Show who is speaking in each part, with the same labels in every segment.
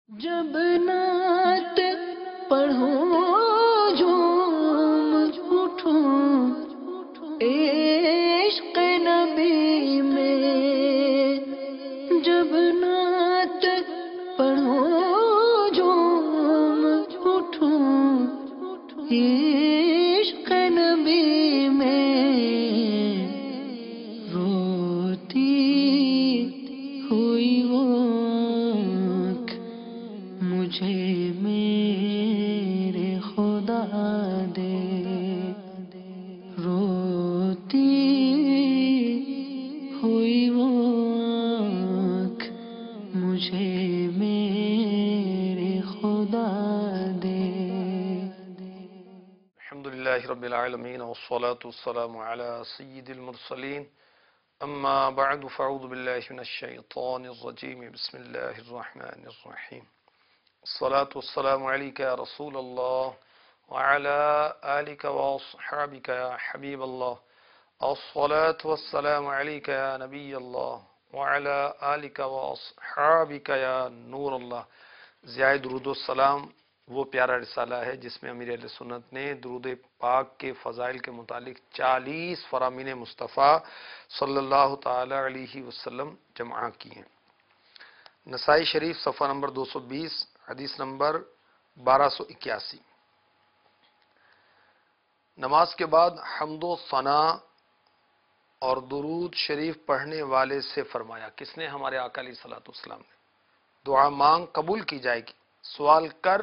Speaker 1: جب نعت پڑھوں جھوم اٹھوں عشق نبی میں، جب نعت پڑھوں جھوم اٹھوں عشق نبی میں، روتی ہوئی وہ مجھے میرے خدا دے، روتی ہوئی وہ آنکھ مجھے میرے خدا دے۔
Speaker 2: الحمدللہ رب العالمین والصلاة والسلام علی سید المرسلین، اما بعد فاعوذ باللہ من الشیطان الرجیم، بسم اللہ الرحمن الرحیم۔ الصلاة والسلام علیک یا رسول اللہ وعلی آلک واصحابک یا حبیب اللہ، الصلاة والسلام علیک یا نبی اللہ وعلی آلک واصحابک یا نور اللہ۔ ضیاء درود السلام وہ پیارا رسالہ ہے جس میں امیر اہل سنت نے درود پاک کے فضائل کے متعلق 40 فرامین مصطفیٰ صلی اللہ تعالی علیہ وسلم جمع کی ہیں۔ نسائی شریف صفحہ نمبر 220، حدیث نمبر 1281۔ نماز کے بعد حمد و ثنا اور درود شریف پڑھنے والے سے فرمایا، کس نے؟ ہمارے آقا علیہ الصلوۃ والسلام نے۔ دعا مانگ قبول کی جائے گی، سوال کر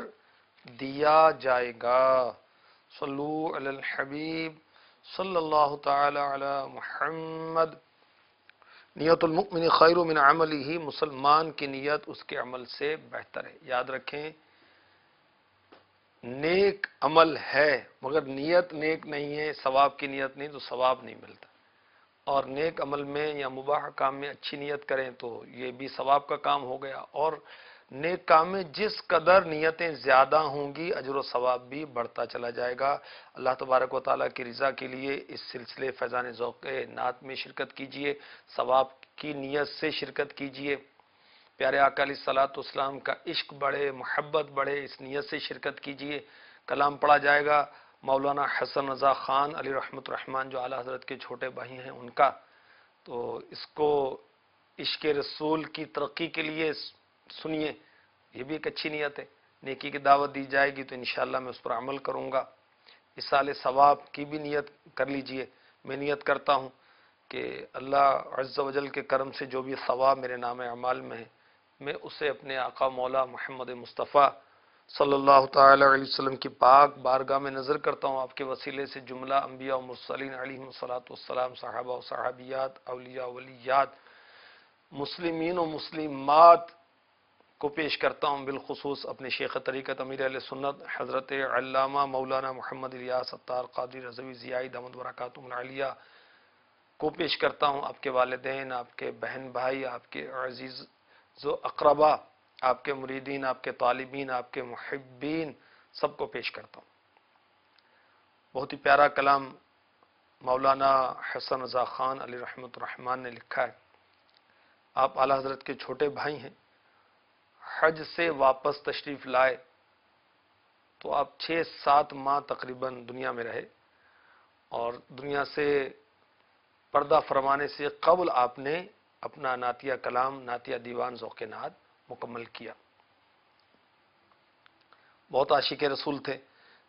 Speaker 2: دیا جائے گا۔ صلو علی الحبیب صلی اللہ تعالی علی محمد۔ نیت المؤمن خیر من عملہ، مسلمان کی نیت اس کے عمل سے بہتر ہے۔ یاد رکھیں، نیک عمل ہے مگر نیت نیک نہیں ہے، ثواب کی نیت نہیں تو ثواب نہیں ملتا۔ اور نیک عمل میں یا مباح کام میں اچھی نیت کریں تو یہ بھی ثواب کا کام ہو گیا، اور نیک کام میں جس قدر نیتیں زیادہ ہوں گی اجر و ثواب بھی بڑھتا چلا جائے گا۔ اللہ تبارک و تعالیٰ کی رضا کے لیے اس سلسلے فیضان ذوق نعت میں شرکت کیجئے، ثواب کی نیت سے شرکت کیجئے، پیارے آقا علیہ الصلوۃ والسلام کا عشق بڑھے، محبت بڑھے، اس نیت سے شرکت کیجئے۔ کلام پڑھا جائے گا مولانا حسن رضا خان علی رحمۃ الرحمن جو اعلیٰ حضرت کے چھوٹے بھائی ہیں ان کا، تو اس کو عشق رسول کی ترقی کے لیے سنیے، یہ بھی ایک اچھی نیت ہے۔ نیکی کی دعوت دی جائے گی تو انشاءاللہ میں اس پر عمل کروں گا۔ اصال ثواب کی بھی نیت کر لیجئے۔ میں نیت کرتا ہوں کہ اللہ عز و جل کے کرم سے جو بھی ثواب میرے نام اعمال میں ہے، میں اسے اپنے آقا مولا محمد مصطفیٰ صلی اللہ تعالی علیہ وسلم کی پاک بارگاہ میں نظر کرتا ہوں۔ آپ کے وسیلے سے جملہ انبیاء و مرسلین علیہم الصلوۃ والسلام، صحابہ و صحابیات، اولیاء و ولیات، مسلمین و مسلمات کو پیش کرتا ہوں، بالخصوص اپنے شیخ طریقت امیر اہل سنت حضرت علامہ مولانا محمد الیاس ستار قادری رضوی ضیائی دامت برکاتہم العالیہ کو پیش کرتا ہوں، آپ کے والدین، آپ کے بہن بھائی، آپ کے عزیز و اقربا، آپ کے مریدین، آپ کے طالبین، آپ کے محبین، سب کو پیش کرتا ہوں۔ بہت ہی پیارا کلام مولانا حسن رضا خان علی رحمۃ الرحمن نے لکھا ہے۔ آپ اعلیٰ حضرت کے چھوٹے بھائی ہیں، حج سے واپس تشریف لائے تو آپ 6-7 ماہ تقریباً دنیا میں رہے، اور دنیا سے پردہ فرمانے سے قبل آپ نے اپنا نعتیہ کلام، نعتیہ دیوان ذوق نعت مکمل کیا۔ بہت عاشق رسول تھے،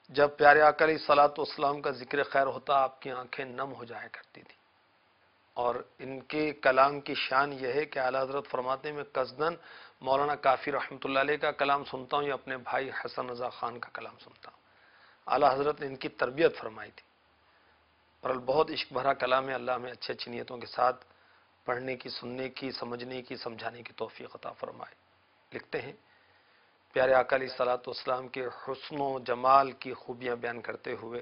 Speaker 2: جب پیارے آقا علیہ الصلوۃ والسلام کا ذکر خیر ہوتا آپ کی آنکھیں نم ہو جایا کرتی تھی۔ اور ان کے کلام کی شان یہ ہے کہ اعلیٰ حضرت فرماتے ہیں میں قصداً مولانا کافی رحمۃ اللہ علیہ کا کلام سنتا ہوں یا اپنے بھائی حسن رضا خان کا کلام سنتا ہوں۔ اعلیٰ حضرت نے ان کی تربیت فرمائی تھی، اور بہت عشق بھرا کلام ہے۔ اللہ ہمیں اچھی اچھی نیتوں کے ساتھ پڑھنے کی، سننے کی، سمجھنے کی، سمجھانے کی توفیق عطا فرمائے۔ لکھتے ہیں، پیارے آقا علیہ الصلوۃ والسلام کے حسن و جمال کی خوبیاں بیان کرتے ہوئے،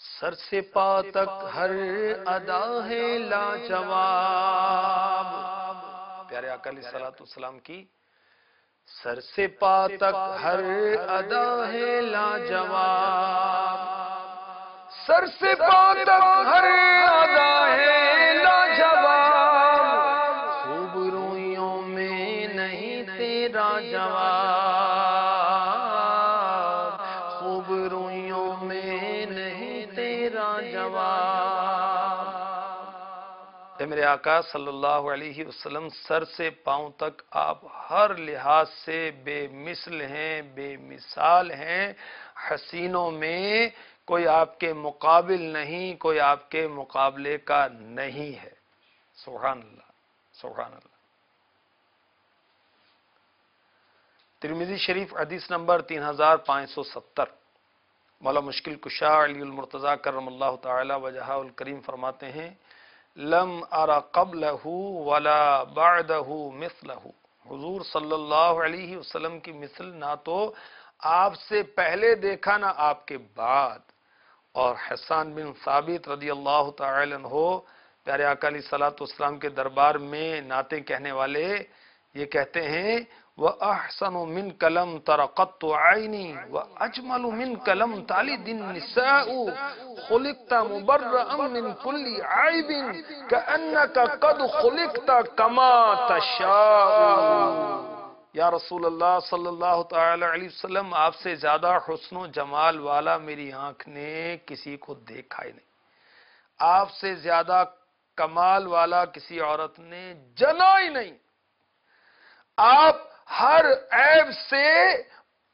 Speaker 2: سر سے پا تک ہر ادا ہے لاجواب۔ پیارے آقا علیہ الصلوۃ والسلام کی سر سے پا تک ہر ادا ہے لاجواب، سر سے پا تک ہر ادا ہے لاجواب، خوب رویوں میں نہیں تیرا جواب۔ اے میرے آقا صلی اللہ علیہ وسلم، سر سے پاؤں تک آپ ہر لحاظ سے بے مثل ہیں، بے مثال ہیں، حسینوں میں کوئی آپ کے مقابل نہیں، کوئی آپ کے مقابلے کا نہیں ہے۔ سبحان اللہ، سبحان اللہ۔ ترمذی شریف حدیث نمبر 3570۔ مولا مشکل کشا علی المرتضیٰ کرم اللہ تعالی وجہہ الکریم فرماتے ہیں، لم ارى قبلہ ولا بعدہ مثلہ۔ حضور صلی اللہ علیہ وسلم کی مثل نہ تو آپ سے پہلے دیکھا نہ آپ کے بعد۔ اور حسان بن ثابت رضی اللہ تعالی عنہ، پیارے آقا علیہ الصلوۃ والسلام کے دربار میں نعتیں کہنے والے، یہ کہتے ہیں، وَأَحْسَنُ مِنْكَ لَمْ تَرَ قَطُّ عَيْنِي وَأَجْمَلُ مِنْكَ لَمْ تَلِدِ النِّسَاءُ خُلِقْتَ مُبَرَّأً مِنْ كُلِّ عَيْبٍ كَأَنَّكَ قَدْ خُلِقْتَ كَمَا تَشَاءُ۔ یا رسول اللہ صلی اللہ تعالی علیہ وسلم، آپ سے زیادہ حسن و جمال والا میری آنکھ نے کسی کو دیکھا ہی نہیں، آپ سے زیادہ کمال والا کسی عورت نے جنا ہی نہیں۔ آپ ہر عیب سے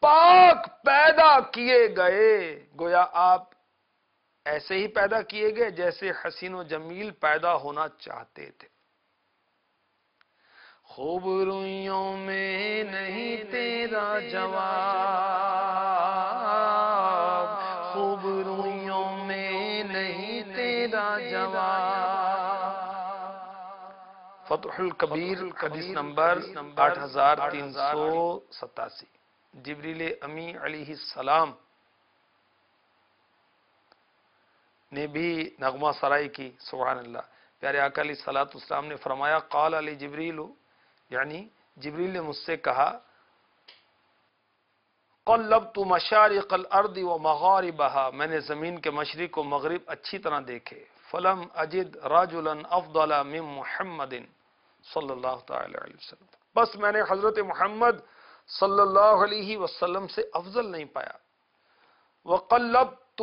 Speaker 2: پاک پیدا کیے گئے، گویا آپ ایسے ہی پیدا کیے گئے جیسے حسین و جمیل پیدا ہونا چاہتے تھے۔ خوب رویوں میں نہیں تیرا جواب، خوب رویوں میں نہیں تیرا جواب۔ فتح الکبیر حدیث نمبر 8387۔ جبریل امی علیہ السلام نے بھی نغمہ سرائی کی، سبحان اللہ۔ پیارے آقا علیہ الصلوۃ والسلام نے فرمایا، قال علی جبریل، یعنی جبریل نے مجھ سے کہا، قلبت مشارق الارض ومغاربها، میں نے زمین کے مشرق و مغرب اچھی طرح دیکھے، فلم اجد رجلا افضل من محمد صلی اللہ تعالی علیہ وسلم، بس میں نے حضرت محمد صلی اللہ علیہ وسلم سے افضل نہیں پایا۔ وقلبت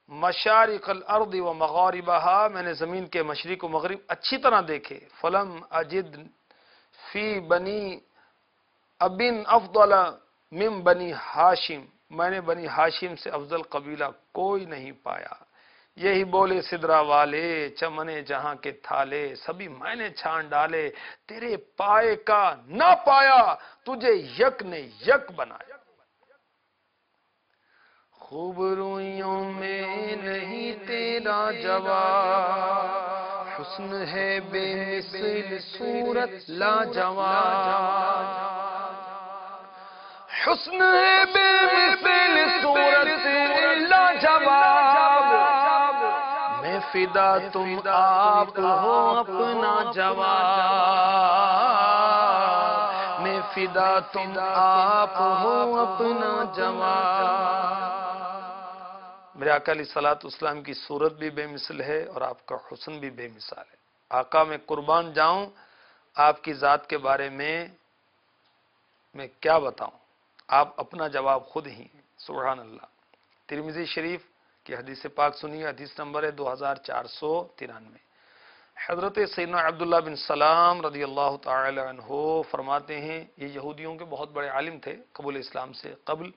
Speaker 2: مشارق الارض ومغاربها، میں نے زمین کے مشرق و مغرب اچھی طرح دیکھے، فلم اجد فی بنی ابن افضل من بنی ہاشم، میں نے بنی ہاشم سے افضل قبیلہ کوئی نہیں پایا۔ یہی بولے سدرا والے، چمنے جہاں کے تھالے، سبھی میں نے چھان ڈالے، تیرے پائے کا نہ پایا، تجھے یک نے یک بنایا۔ خوب رویوں میں نہیں تیرا جواب، حسن ہے بے مثل صورت لاجواب، حسن ہے بے مثل صورت لاجواب، میں فدا تم آپ ہو اپنا جواب، میں فدا تم آپ ہو اپنا جواب۔ میرے آقا علیہ الصلوۃ والسلام کی صورت بھی بے مثل ہے اور آپ کا حسن بھی بے مثال ہے۔ آقا میں قربان جاؤں، آپ کی ذات کے بارے میں کیا بتاؤں، آپ اپنا جواب خود ہی ہیں، سبحان اللہ۔ ترمذی شریف کی حدیث پاک سنیے، حدیث نمبر ہے 2493۔ حضرت سیدنا عبداللہ بن سلام رضی اللہ تعالی عنہ فرماتے ہیں، یہ یہودیوں کے بہت بڑے عالم تھے قبول اسلام سے قبل۔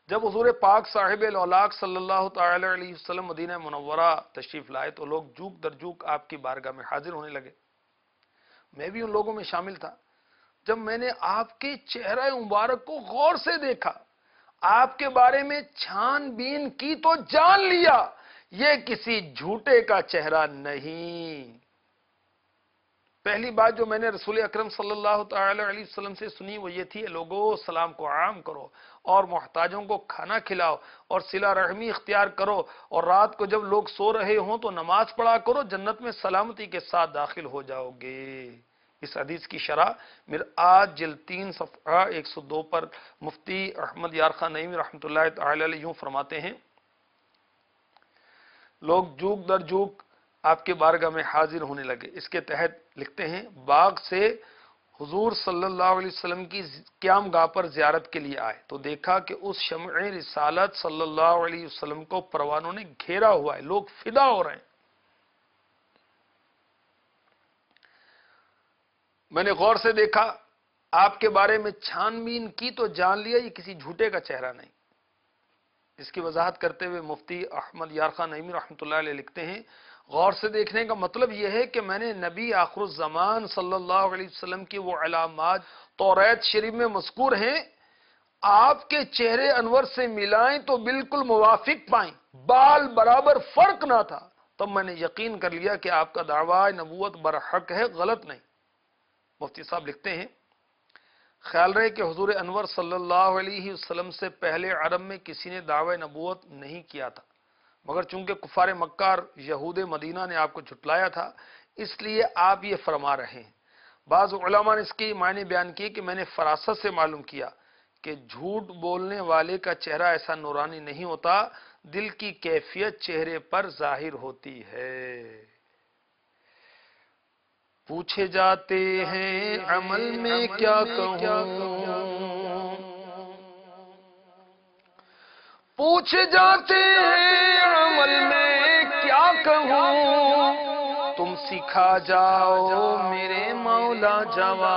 Speaker 2: جب حضور پاک صاحب الاولاق صلی اللہ تعالی علیہ وسلم مدینہ منورہ تشریف لائے تو لوگ جوک در جوک آپ کی بارگاہ میں حاضر ہونے لگے، میں بھی ان لوگوں میں شامل تھا۔ جب میں نے آپ کے چہرہ مبارک کو غور سے دیکھا، آپ کے بارے میں چھان بین کی تو جان لیا یہ کسی جھوٹے کا چہرہ نہیں۔ پہلی بات جو میں نے رسول اکرم صلی اللہ تعالی علیہ وسلم سے سنی وہ یہ تھی، لوگوں سلام کو عام کرو اور محتاجوں کو کھانا کھلاؤ اور صلہ رحمی اختیار کرو، اور رات کو جب لوگ سو رہے ہوں تو نماز پڑھا کرو، جنت میں سلامتی کے ساتھ داخل ہو جاؤ گے۔ اس حدیث کی شرح مرآت جلد 3 صفحہ 102 پر مفتی احمد یارخان نعیمی رحمۃ اللہ تعالی علیہ یوں فرماتے ہیں، لوگ جوک در جوک آپ کے بارگاہ میں حاضر ہونے لگے۔ اس کے تحت لکھتے ہیں، باغ سے حضور صلی اللہ علیہ وسلم کی قیام گاہ پر زیارت کے لیے آئے تو دیکھا کہ اس شمع رسالت صلی اللہ علیہ وسلم کو پروانوں نے گھیرا ہوا ہے، لوگ فدا ہو رہے ہیں۔ میں نے غور سے دیکھا، آپ کے بارے میں چھان بین کی تو جان لیا یہ کسی جھوٹے کا چہرہ نہیں۔ اس کی وضاحت کرتے ہوئے مفتی احمد یار خان نعیمی رحمۃ اللہ علیہ لکھتے ہیں، غور سے دیکھنے کا مطلب یہ ہے کہ میں نے نبی آخر الزمان صلی اللہ علیہ وسلم کی وہ علامات توریت شریف میں مذکور ہیں، آپ کے چہرے انور سے ملائیں تو بالکل موافق پائیں، بال برابر فرق نہ تھا، تب میں نے یقین کر لیا کہ آپ کا دعویٰ نبوت برحق ہے، غلط نہیں۔ مفتی صاحب لکھتے ہیں، خیال رہے کہ حضور انور صلی اللہ علیہ وسلم سے پہلے عرب میں کسی نے دعوی نبوت نہیں کیا تھا، مگر چونکہ کفار مکہ اور یہود مدینہ نے آپ کو جھٹلایا تھا، اس لیے آپ یہ فرما رہے ہیں۔ بعض علماء نے اس کے معنی بیان کیے کہ میں نے فراست سے معلوم کیا کہ جھوٹ بولنے والے کا چہرہ ایسا نورانی نہیں ہوتا، دل کی کیفیت چہرے پر ظاہر ہوتی ہے۔ پوچھے جاتے ہیں عمل میں کیا کہوں، پوچھے جاتے ہیں عمل میں کیا کہوں، تم سکھا جاؤ میرے مولا جواب،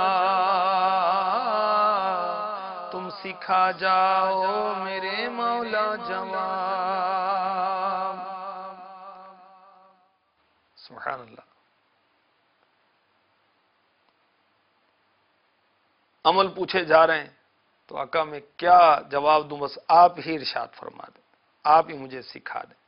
Speaker 2: تم سکھا جاؤ میرے مولا جواب۔ سبحان اللہ۔ عمل پوچھے جا رہے ہیں تو آقا میں کیا جواب دوں، بس آپ ہی ارشاد فرما دیں، آپ ہی مجھے سکھا دیں۔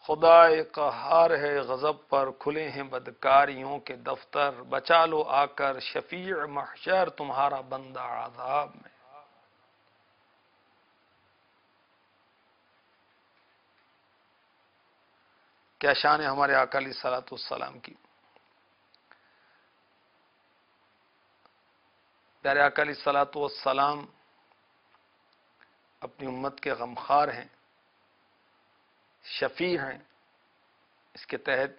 Speaker 2: خدا قہار ہے غضب پر، کھلے ہیں بدکاریوں کے دفتر، بچا لو آ کر شفیع محشر تمہارا بندہ عذاب میں۔ کیا شان ہے ہمارے آقا علیہ الصلوۃ والسلام کی۔ پیارے آقا علیہ الصلوۃ والسلام اپنی امت کے غمخوار ہیں، شفیع ہیں۔ اس کے تحت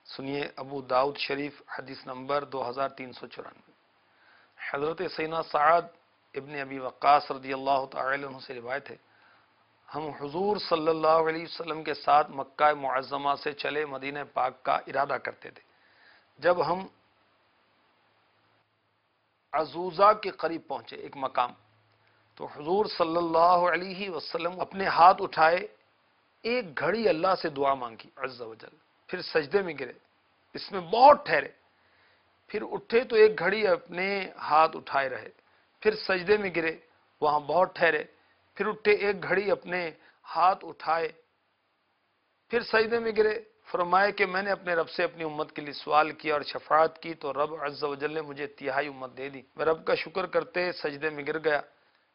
Speaker 2: سنیے ابو داؤد شریف حدیث نمبر 2394، حضرت سیدنا سعد ابن ابی وقاص رضی اللہ تعالی عنہ سے روایت ہے، ہم حضور صلی اللہ علیہ وسلم کے ساتھ مکہ معظمہ سے چلے مدینہ پاک کا ارادہ کرتے تھے۔ جب ہم عزوزہ کے قریب پہنچے، ایک مقام، تو حضور صلی اللہ علیہ وسلم اپنے ہاتھ اٹھائے، ایک گھڑی اللہ سے دعا مانگی عز و جل، پھر سجدے میں گرے، اس میں بہت ٹھہرے، پھر اٹھے تو ایک گھڑی اپنے ہاتھ اٹھائے رہے، پھر سجدے میں گرے، وہاں بہت ٹھہرے، پھر اٹھے ایک گھڑی اپنے ہاتھ اٹھائے، پھر سجدے میں گرے، فرمائے کہ میں نے اپنے رب سے اپنی امت کے لیے سوال کیا اور شفاعت کی تو رب عز و جل نے مجھے تہائی امت دے دی۔ میں رب کا شکر کرتے سجدے میں گر گیا،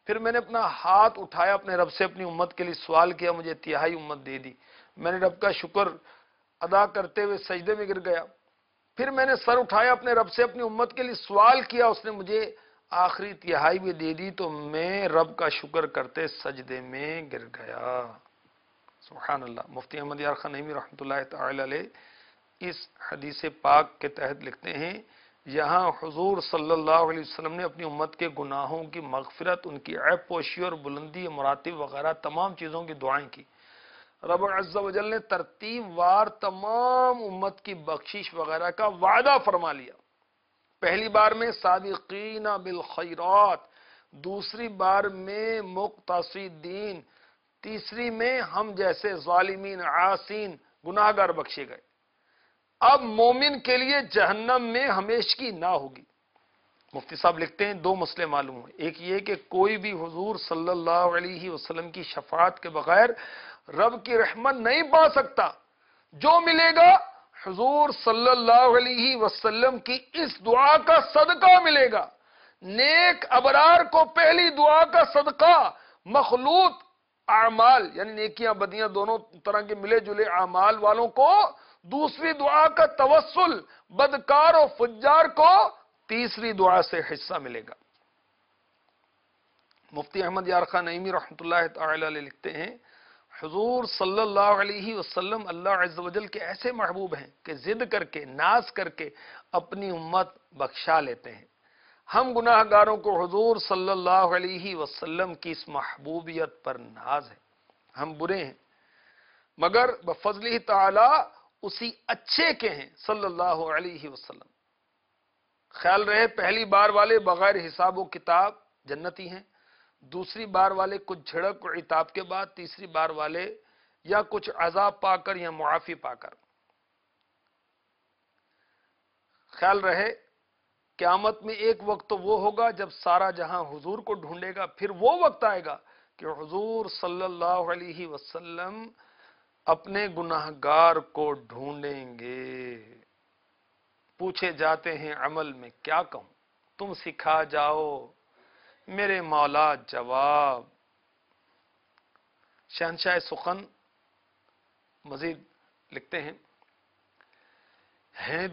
Speaker 2: پھر میں نے اپنا ہاتھ اٹھایا، اپنے رب سے اپنی امت کے لیے سوال کیا، مجھے تہائی امت دے دی۔ میں نے رب کا شکر ادا کرتے ہوئے سجدے میں گر گیا، پھر میں نے سر اٹھایا، اپنے رب سے اپنی امت کے لیے سوال کیا، اس نے مجھے آخری تہائی بھی دے دی، تو میں رب کا شکر کرتے سجدے میں گر گیا۔ سبحان اللہ۔ مفتی احمد یار خان نعیمی رحمۃ اللہ تعالی علیہ اس حدیث پاک کے تحت لکھتے ہیں، یہاں حضور صلی اللہ علیہ وسلم نے اپنی امت کے گناہوں کی مغفرت، ان کی عیب پوشی اور بلندی مراتب وغیرہ تمام چیزوں کی دعائیں کی۔ رب عز و جل نے ترتیب وار تمام امت کی بخشش وغیرہ کا وعدہ فرما لیا۔ پہلی بار میں سابقین بالخیرات، دوسری بار میں مقتصدین، تیسری میں ہم جیسے ظالمین عاصین گناہگار بخشے گئے۔ اب مومن کے لیے جہنم میں ہمیشگی نہ ہوگی۔ مفتی صاحب لکھتے ہیں دو مسئلے معلوم ہوئے، ایک یہ کہ کوئی بھی حضور صلی اللہ علیہ وسلم کی شفاعت کے بغیر رب کی رحمت نہیں پا سکتا، جو ملے گا حضور صلی اللہ علیہ وسلم کی اس دعا کا صدقہ ملے گا۔ نیک ابرار کو پہلی دعا کا صدقہ مخلوط اعمال، یعنی نیکیاں بدیاں دونوں طرح کے ملے جلے اعمال والوں کو دوسری دعا کا توسل، بدکار و فجار کو تیسری دعا سے حصہ ملے گا۔ مفتی احمد یار خان نعیمی رحمۃ اللہ تعالی علیہ لکھتے ہیں، حضور صلی اللہ علیہ وسلم اللہ عز و جل کے ایسے محبوب ہیں کہ ضد کر کے، ناز کر کے اپنی امت بخشا لیتے ہیں۔ ہم گناہ گاروں کو حضور صلی اللہ علیہ وسلم کی اس محبوبیت پر ناز ہے۔ ہم برے ہیں، مگر بفضلہ تعالی اسی اچھے کے ہیں صلی اللہ علیہ وسلم. خیال رہے پہلی بار والے بغیر حساب و کتاب جنتی ہیں، دوسری بار والے کچھ جھڑک و عتاب کے بعد، تیسری بار والے یا کچھ عذاب پا کر یا معافی پا کر. خیال رہے قیامت میں ایک وقت تو وہ ہوگا جب سارا جہاں حضور کو ڈھونڈے گا، پھر وہ وقت آئے گا کہ حضور صلی اللہ علیہ وسلم اپنے گناہگار کو ڈھونڈیں گے. پوچھے جاتے ہیں عمل میں کیا کہوں، تم سکھا جاؤ میرے مولا جواب. شہنشاہ سخن مزید لکھتے ہیں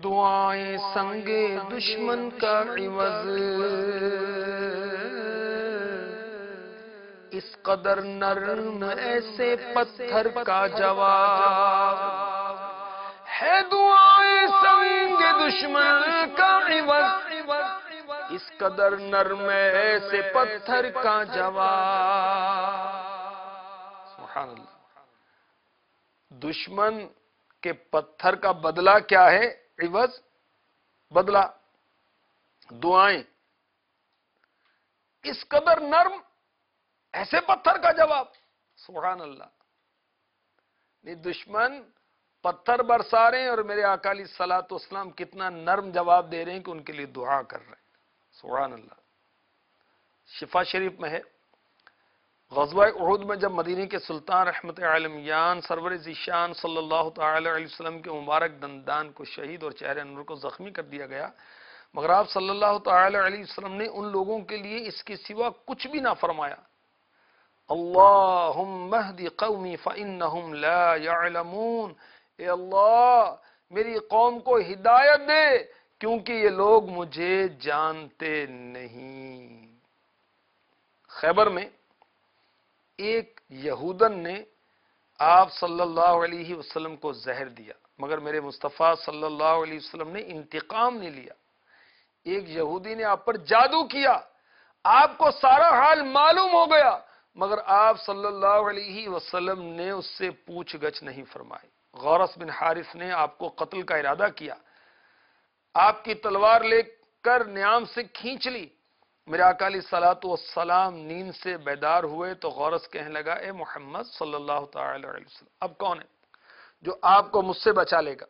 Speaker 2: دعائیں سنگ دشمن کا عوض، اس قدر نرم ایسے پتھر کا جواب. ہے دعائیں سنگ دشمن کا عوض، اس قدر نرم ایسے پتھر کا جواب. سبحان اللہ. دشمن کہ پتھر کا بدلہ کیا ہے؟ عوض، بدلہ. دعائیں اس قدر نرم ایسے پتھر کا جواب. سبحان اللہ. دشمن پتھر برسا رہے ہیں اور میرے آقا علیہ الصلوۃ والسلام کتنا نرم جواب دے رہے ہیں کہ ان کے لیے دعا کر رہے ہیں. سبحان اللہ. شفا شریف میں ہے غزوہ احد میں جب مدینے کے سلطان رحمت عالمیان سرور ذیشان صلی اللہ تعالی علیہ وسلم کے مبارک دندان کو شہید اور چہرے انور کو زخمی کر دیا گیا، مگر آپ صلی اللہ تعالی علیہ وسلم نے ان لوگوں کے لیے اس کے سوا کچھ بھی نہ فرمایا. اللہم اہد قومی فإنہم لا يعلمون. اے اللہ میری قوم کو ہدایت دے کیونکہ یہ لوگ مجھے جانتے نہیں. خیبر میں ایک یہودن نے آپ صلی اللہ علیہ وسلم کو زہر دیا، مگر میرے مصطفیٰ صلی اللہ علیہ وسلم نے انتقام نہیں لیا. ایک یہودی نے آپ پر جادو کیا، آپ کو سارا حال معلوم ہو گیا، مگر آپ صلی اللہ علیہ وسلم نے اس سے پوچھ گچھ نہیں فرمائی. غورث بن حارث نے آپ کو قتل کا ارادہ کیا، آپ کی تلوار لے کر نیام سے کھینچ لی. میرے آقا علیہ الصلوۃ والسلام نیند سے بیدار ہوئے تو غورث کہنے لگا اے محمد صلی اللہ تعالی علیہ وسلم اب کون ہے جو آپ کو مجھ سے بچا لے گا؟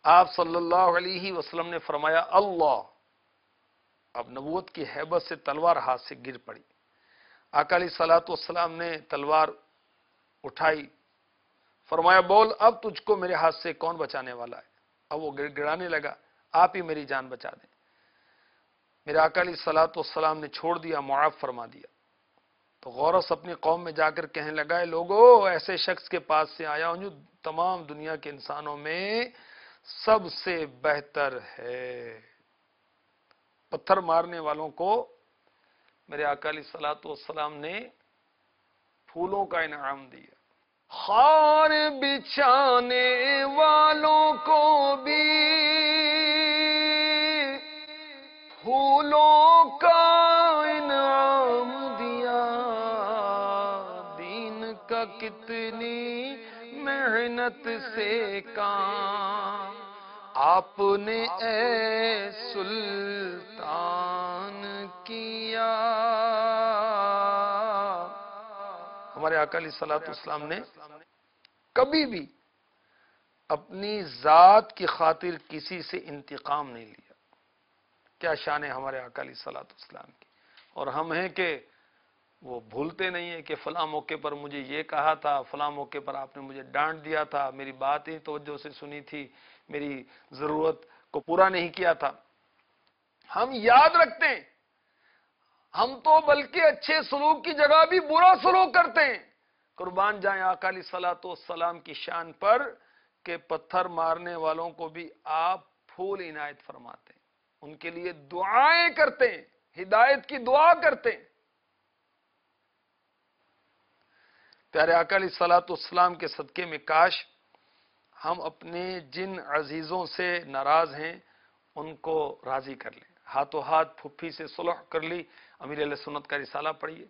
Speaker 2: آپ صلی اللہ علیہ وسلم نے فرمایا اللہ. اب نبوت کی ہیبت سے تلوار ہاتھ سے گر پڑی. آقا علیہ الصلوۃ والسلام نے تلوار اٹھائی، فرمایا بول اب تجھ کو میرے ہاتھ سے کون بچانے والا ہے؟ اب وہ گڑگڑانے لگا آپ ہی میری جان بچا دیں. میرے آقا علیہ الصلوۃ والسلام نے چھوڑ دیا، معاف فرما دیا. تو غورث اپنی قوم میں جا کر کہنے لگا اے لوگو ایسے شخص کے پاس سے آیا ہوں جو تمام دنیا کے انسانوں میں سب سے بہتر ہے. پتھر مارنے والوں کو میرے آقا علیہ الصلوۃ والسلام نے پھولوں کا انعام دیا. خار بچھانے والوں کو بھی پھولوں کا انعام دیا. دین کا کتنی محنت سے کام آپ نے اے سلطان کیا. ہمارے آقا علیہ الصلوۃ والسلام نے کبھی بھی اپنی ذات کی خاطر کسی سے انتقام نہیں لیا. کیا شان ہے ہمارے آقا علیہ الصلوۃ والسلام کی. اور ہم ہیں کہ وہ بھولتے نہیں ہیں کہ فلاں موقع پر مجھے یہ کہا تھا، فلاں موقع پر آپ نے مجھے ڈانٹ دیا تھا، میری بات ہی توجہ سے سنی تھی، میری ضرورت کو پورا نہیں کیا تھا. ہم یاد رکھتے ہیں. ہم تو بلکہ اچھے سلوک کی جگہ بھی برا سلوک کرتے ہیں. قربان جائیں آقا علیہ الصلوۃ والسلام کی شان پر کہ پتھر مارنے والوں کو بھی آپ پھول عنایت فرماتے ہیں، ان کے لیے دعائیں کرتے ہیں، ہدایت کی دعا کرتے ہیں. پیارے آقا علیہ الصلوۃ والسلام کے صدقے میں کاش ہم اپنے جن عزیزوں سے ناراض ہیں ان کو راضی کر لیں. ہاتھوں ہاتھ پھپھی سے صلح کر لی. امیر اہل سنت کا رسالہ پڑھیے.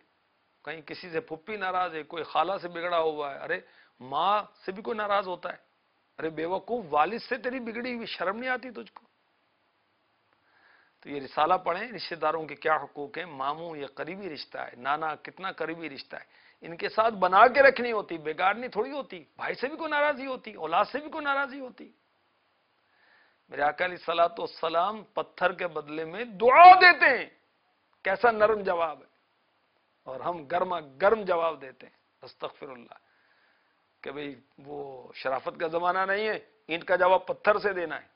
Speaker 2: کہیں کسی سے پھپھی ناراض ہے، کوئی خالہ سے بگڑا ہوا ہے، ارے ماں سے بھی کوئی ناراض ہوتا ہے. ارے بے وقوف، والد سے تیری بگڑی ہوئی، شرم نہیں آتی تجھ کو؟ تو یہ رسالہ پڑھیں، رشتہ داروں کے کیا حقوق ہیں، ماموں یہ قریبی رشتہ ہے، نانا کتنا قریبی رشتہ ہے، ان کے ساتھ بنا کے رکھنی ہوتی، بگاڑنی تھوڑی ہوتی، بھائی سے بھی کوئی ناراضی ہوتی، اولاد سے بھی کوئی ناراضی ہوتی۔ میرے آقا علیہ الصلوۃ والسلام پتھر کے بدلے میں دعا دیتے ہیں، کیسا نرم جواب ہے، اور ہم گرما گرم جواب دیتے ہیں، استغفر اللہ، کہ بھئی وہ شرافت کا زمانہ نہیں ہے، اینٹ کا جواب پتھر سے دینا ہے۔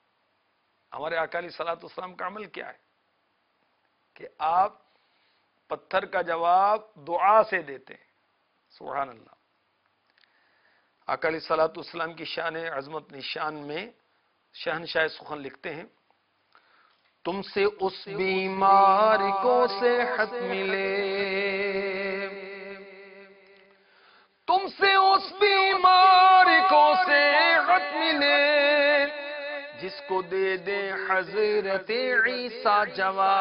Speaker 2: ہمارے آقا علیہ الصلوۃ والسلام کا عمل کیا ہے کہ آپ پتھر کا جواب دعا سے دیتے ہیں، سبحان اللہ۔ آقا علیہ الصلوۃ والسلام کی شان عظمت نشان میں شہنشاہ سخن لکھتے ہیں، تم سے اس بیمار کو صحت ملے، تم سے اس بیمار کو صحت ملے، جس کو دے دے حضرت عیسیٰ جواب،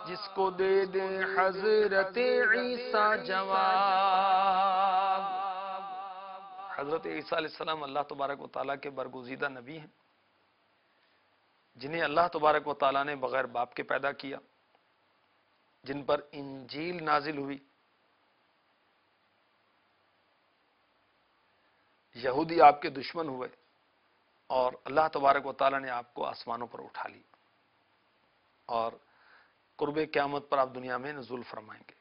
Speaker 2: جس کو دے دے حضرت عیسیٰ جواب۔ حضرت عیسیٰ علیہ السلام اللہ تبارک و تعالیٰ کے برگزیدہ نبی ہیں، جنہیں اللہ تبارک و تعالیٰ نے بغیر باپ کے پیدا کیا، جن پر انجیل نازل ہوئی۔ یہودی آپ کے دشمن ہوئے اور اللہ تبارک و تعالیٰ نے آپ کو آسمانوں پر اٹھا لی، اور قرب قیامت پر آپ دنیا میں نزول فرمائیں گے۔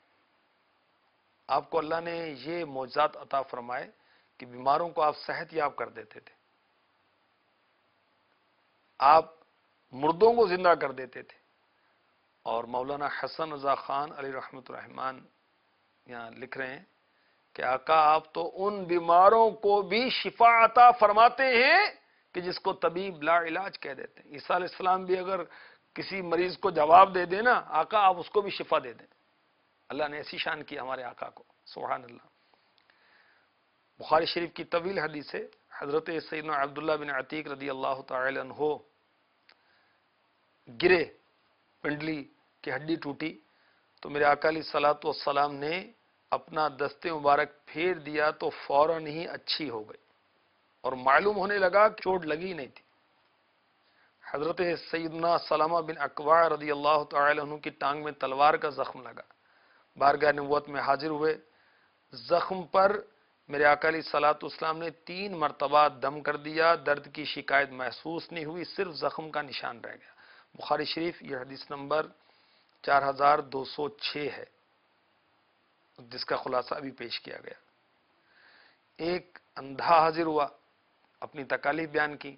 Speaker 2: آپ کو اللہ نے یہ معجزات عطا فرمائے کہ بیماروں کو آپ صحت یاب کر دیتے تھے، آپ مردوں کو زندہ کر دیتے تھے، اور مولانا حسن رضا خان علی رحمۃ الرحمان یہاں لکھ رہے ہیں کہ آقا آپ تو ان بیماروں کو بھی شفا عطا فرماتے ہیں کہ جس کو طبیب لا علاج کہہ دیتے ہیں۔ عیسیٰ علیہ السلام بھی اگر کسی مریض کو جواب دے دیں نا، آقا آپ اس کو بھی شفا دے دیں۔ اللہ نے ایسی شان کی ہمارے آقا کو، سبحان اللہ۔ بخاری شریف کی طویل حدیث ہے، حضرت سیدنا عبداللہ بن عتیق رضی اللہ تعالی عنہ گرے، پنڈلی کی ہڈی ٹوٹی، تو میرے آقا علیہ الصلوۃ والسلام نے اپنا دست مبارک پھیر دیا تو فوراً ہی اچھی ہو گئی، اور معلوم ہونے لگا کہ چوٹ لگی نہیں تھی۔ حضرت سیدنا سلامہ بن اکوع رضی اللہ تعالی عنہ کی ٹانگ میں تلوار کا زخم لگا، بارگاہ نبوت میں حاضر ہوئے، زخم پر میرے آقا علیہ الصلوۃ والسلام نے 3 مرتبہ دم کر دیا، درد کی شکایت محسوس نہیں ہوئی، صرف زخم کا نشان رہ گیا۔ بخاری شریف یہ حدیث نمبر 4206 ہے، جس کا خلاصہ ابھی پیش کیا گیا۔ ایک اندھا حاضر ہوا، اپنی تکالیف بیان کی،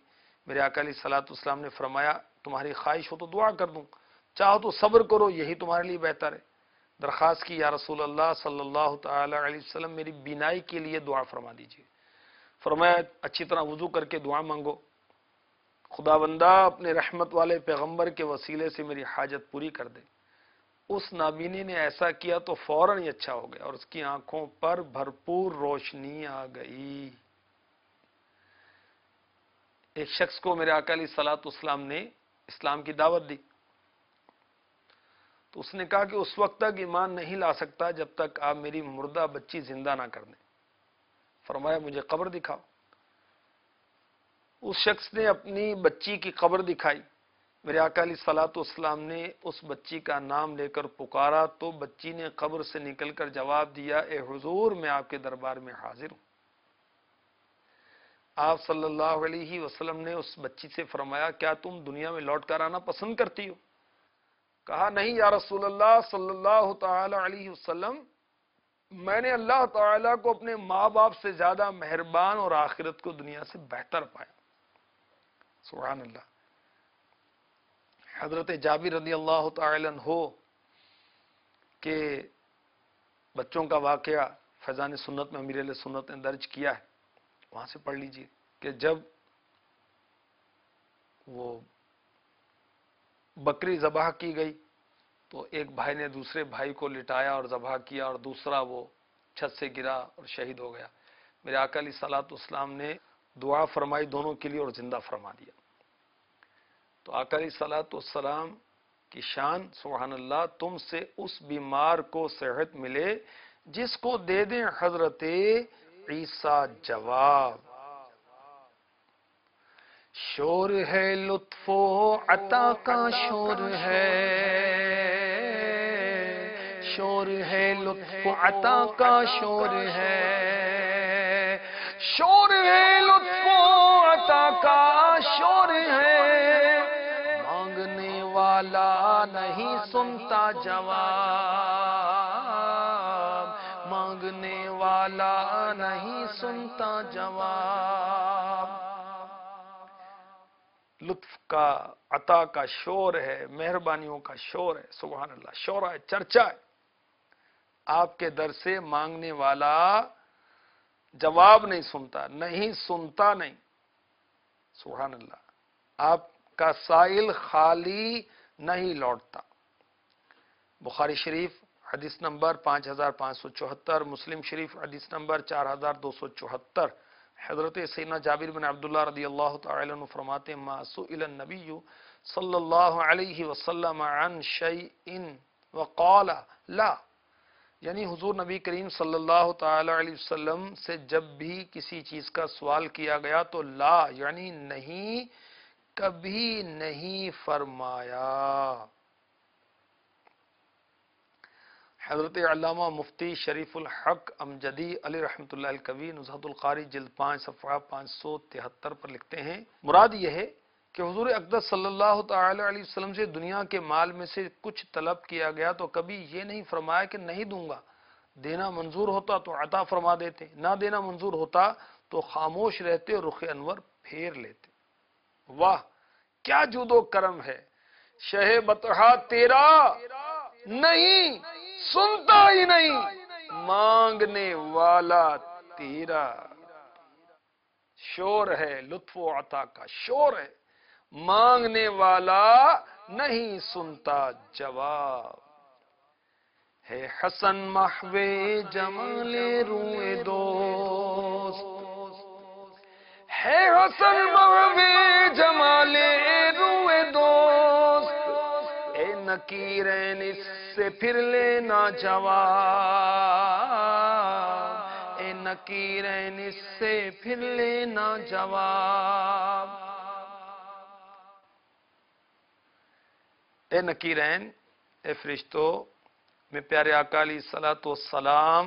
Speaker 2: میرے آقا علیہ الصلوۃ والسلام نے فرمایا تمہاری خواہش ہو تو دعا کر دوں، چاہو تو صبر کرو، یہی تمہارے لیے بہتر ہے۔ درخواست کی، یا رسول اللہ صلی اللہ تعالی علیہ وسلم میری بینائی کے لیے دعا فرما دیجیے۔ فرمایا اچھی طرح وضو کر کے دعا مانگو، خدا بندہ اپنے رحمت والے پیغمبر کے وسیلے سے میری حاجت پوری کر دے۔ اس نابینی نے ایسا کیا تو فوراً ہی اچھا ہو گیا، اور اس کی آنکھوں پر بھرپور روشنی آ گئی۔ ایک شخص کو میرے آقا علیہ الصلوۃ والسلام نے اسلام کی دعوت دی، تو اس نے کہا کہ اس وقت تک ایمان نہیں لا سکتا جب تک آپ میری مردہ بچی زندہ نہ کر دیں۔ فرمایا مجھے قبر دکھاؤ۔ اس شخص نے اپنی بچی کی قبر دکھائی، میرے آقا علیہ الصلوۃ والسلام نے اس بچی کا نام لے کر پکارا تو بچی نے قبر سے نکل کر جواب دیا، اے حضور میں آپ کے دربار میں حاضر ہوں۔ آپ صلی اللہ علیہ وسلم نے اس بچی سے فرمایا کیا تم دنیا میں لوٹ کر آنا پسند کرتی ہو؟ کہا نہیں یا رسول اللہ صلی اللہ تعالی علیہ وسلم، میں نے اللہ تعالیٰ کو اپنے ماں باپ سے زیادہ مہربان اور آخرت کو دنیا سے بہتر پایا۔ سبحان اللہ۔ حضرت جابر رضی اللہ تعالی عنہ کے بچوں کا واقعہ فیضان سنت میں امیر علیہ سنت نے درج کیا ہے، وہاں سے پڑھ لیجئے کہ جب وہ بکری ذبح کی گئی تو ایک بھائی نے دوسرے بھائی کو لٹایا اور ذبح کیا، اور دوسرا وہ چھت سے گرا اور شہید ہو گیا۔ میرے آقا علیہ الصلوۃ والسلام نے دعا فرمائی دونوں کے لیے اور زندہ فرما دیا۔ تو آقا علیہ الصلوۃ والسلام کی شان، سبحان اللہ، تم سے اس بیمار کو صحت ملے جس کو دے دیں حضرت عیسیٰ جواب، شور ہے لطف و عطا کا شور ہے، شور ہے لطف و عطا کا شور ہے، شور ہے لطف و عطا کا شور ہے، مانگنے والا نہیں سنتا جواب، مانگنے والا نہیں سنتا جواب۔ لطف کا، عطا کا شور ہے، مہربانیوں کا شور ہے، سبحان اللہ، شور ہے، چرچا ہے۔ آپ کے در سے مانگنے والا جواب نہیں سنتا، نہیں سنتا نہیں، سبحان اللہ، آپ کا سائل خالی نہیں لوٹتا۔ بخاری شریف حدیث نمبر 5574، مسلم شریف حدیث نمبر 4274، حضرت سیدنا جابر بن عبداللہ رضی اللہ تعالی عنہ فرماتے ہیں، ما سئل النبی صلی اللہ علیہ وسلم عن شیء وقال لا، یعنی حضور نبی کریم صلی اللہ تعالی علیہ وسلم سے جب بھی کسی چیز کا سوال کیا گیا تو لا یعنی نہیں، کبھی نہیں فرمایا۔ حضرت علامہ مفتی شریف الحق امجدی علی رحمۃ اللہ الکوی نزہۃ القاری جلد 5 صفحہ 573 پر لکھتے ہیں، مراد یہ ہے کہ حضور اقدس صلی اللہ تعالی علیہ وسلم سے دنیا کے مال میں سے کچھ طلب کیا گیا تو کبھی یہ نہیں فرمایا کہ نہیں دوں گا، دینا منظور ہوتا تو عطا فرما دیتے، نہ دینا منظور ہوتا تو خاموش رہتے اور رخ انور پھیر لیتے۔ واہ کیا جود و کرم ہے، شہ بطحا تیرا نہیں سنتا ہی نہیں، مانگنے والا تیرا، شور ہے لطف و عطا کا شور ہے، مانگنے والا نہیں سنتا جواب۔ ہے حسن محو جمال روئے دوست، ہے حسن محو جمال روئے دوست، اے نکیرین اس سے پھر لینا جواب، اے نکیرین اس سے پھر لینا جواب۔ اے نکیرین، اے فرشتو، میں پیارے آقا علیہ الصلوۃ والسلام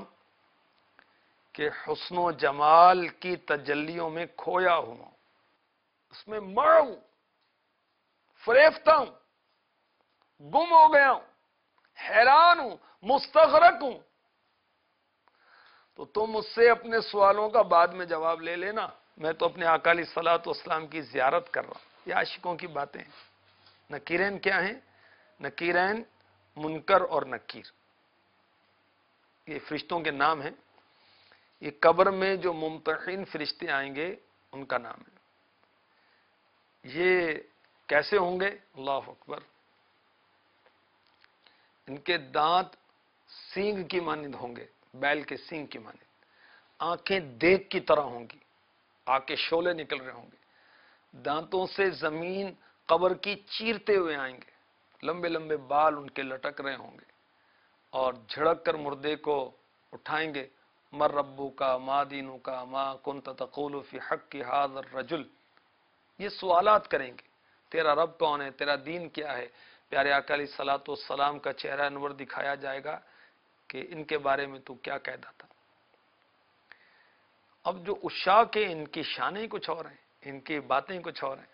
Speaker 2: کے حسن و جمال کی تجلیوں میں کھویا ہوں، اس میں مڑ ہوں، فریفتہ ہوں، گم ہو گیا ہوں، حیران ہوں، مستغرق ہوں، تو تم مجھ سے اپنے سوالوں کا بعد میں جواب لے لینا، میں تو اپنے آقا علیہ الصلوۃ والسلام کی زیارت کر رہا ہوں۔ یہ عاشقوں کی باتیں ہیں۔ نکیرین کیا ہیں؟ نکیرین منکر اور نکیر، یہ فرشتوں کے نام ہیں۔ یہ قبر میں جو ممتحن فرشتے آئیں گے ان کا نام ہے۔ یہ کیسے ہوں گے؟ اللہ اکبر، ان کے دانت سینگ کی مانند ہوں گے، بیل کے سینگ کی مانند، آنکھیں دیگ کی طرح ہوں گی، آنکھ کے شعلے نکل رہے ہوں گے، دانتوں سے زمین قبر کی چیرتے ہوئے آئیں گے، لمبے لمبے بال ان کے لٹک رہے ہوں گے، اور جھڑک کر مردے کو اٹھائیں گے، مر ربو کا، ما دینو کا، ما کنت تقول فی حق ھذا الرجل، یہ سوالات کریں گے، تیرا رب کون ہے، تیرا دین کیا ہے۔ پیارے آقا علیہ الصلوۃ والسلام کا چہرہ انور دکھایا جائے گا کہ ان کے بارے میں تو کیا کہتا تھا۔ اب جو عشاق ہیں ان کی شانیں کچھ اور ہیں، ان کی باتیں کچھ اور ہیں۔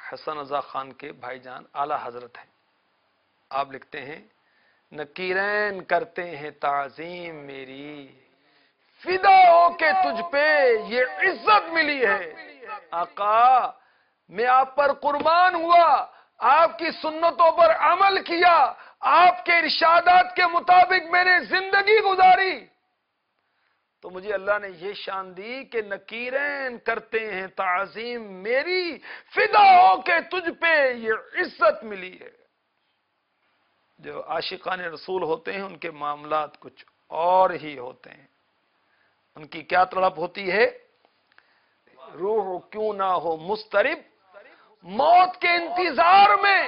Speaker 2: حسن رضا خان کے بھائی جان اعلی حضرت ہیں، آپ لکھتے ہیں، نکیرین کرتے ہیں تعظیم میری، فدا ہو کے تجھ پہ یہ عزت ملی ہے۔ آقا میں آپ پر قربان ہوا، آپ کی سنتوں پر عمل کیا، آپ کے ارشادات کے مطابق میں نے زندگی گزاری، تو مجھے اللہ نے یہ شان دی کہ نکیرین کرتے ہیں تعظیم میری، فدا ہو کے تجھ پہ یہ عزت ملی ہے۔ جو عاشقان رسول ہوتے ہیں ان کے معاملات کچھ اور ہی ہوتے ہیں۔ ان کی کیا طلب ہوتی ہے؟ روح کیوں نہ ہو مضطرب، موت کے انتظار میں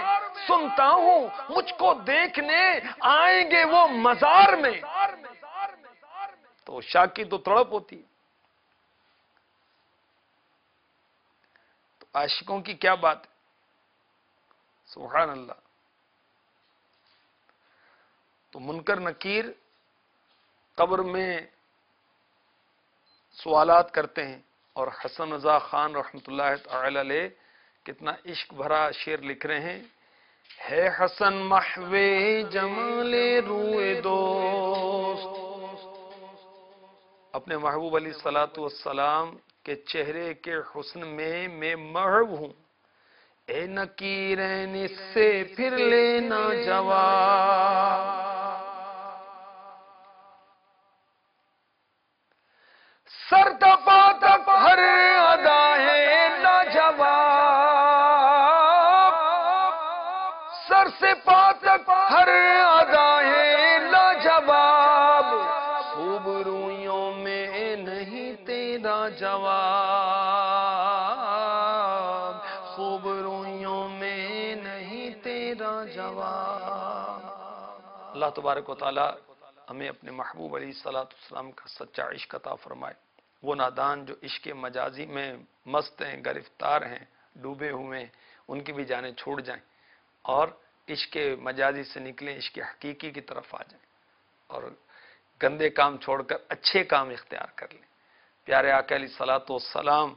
Speaker 2: سنتا ہوں، مجھ کو دیکھنے آئیں گے وہ مزار میں۔ تو شاہ کی تو تڑپ ہوتی ہے، عاشقوں کی کیا بات ہے، سبحان اللہ۔ تو منکر نکیر قبر میں سوالات کرتے ہیں، اور حسن رضا خان رحمۃ اللہ تعالی علیہ کتنا عشق بھرا شعر لکھ رہے ہیں، ہے حسن محو جمال روئے دوست، اپنے محبوب علیہ الصلوۃ والسلام کے چہرے کے حسن میں محو ہوں، اے نکیرین اس سے پھر لینا جواب، سر تپا تک ہر ادا ہے لاجواب، سر سے پا تک ہر ادا ہے لاجواب، خوب رویوں میں نہیں تیرا جواب، خوب رویوں میں نہیں تیرا جواب۔ اللہ تبارک و تعالی ہمیں اپنے محبوب علیہ الصلوۃ والسلام کا سچا عشق عطا فرمائے۔ وہ نادان جو عشق مجازی میں مست ہیں، گرفتار ہیں، ڈوبے ہوئے ہیں، ان کی بھی جانیں چھوڑ جائیں، اور عشق مجازی سے نکلیں، عشق حقیقی کی طرف آ جائیں، اور گندے کام چھوڑ کر اچھے کام اختیار کر لیں، پیارے آقا علیہ الصلوۃ والسلام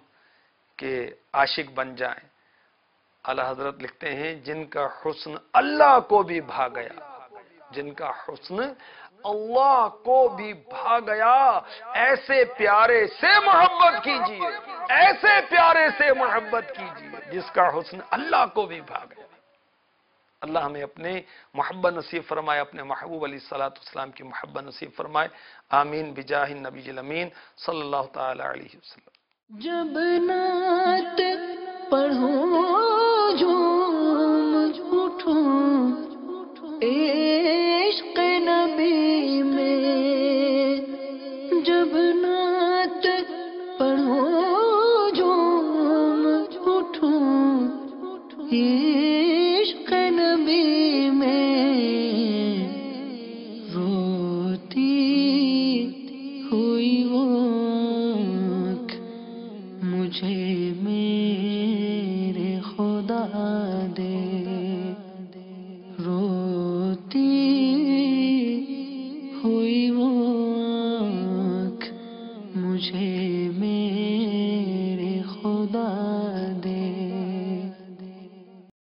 Speaker 2: کے عاشق بن جائیں۔ اعلی حضرت لکھتے ہیں جن کا حسن اللہ کو بھی بھا گیا، جن کا حسن اللہ کو بھی بھا گیا، ایسے پیارے سے محبت کیجیے، ایسے پیارے سے محبت کیجیے جس کا حسن اللہ کو بھی بھا گیا۔ اللہ ہمیں اپنے محبت نصیب فرمائے، اپنے محبوب علیہ الصلوۃ والسلام کی محبت نصیب فرمائے، آمین بجاہ النبی الامین صلی اللہ تعالی علیہ وسلم۔
Speaker 1: جب نعت پڑھوں جھوم اٹھوں عشق نبی میں، جب نعت پڑھوں جھوم اٹھوں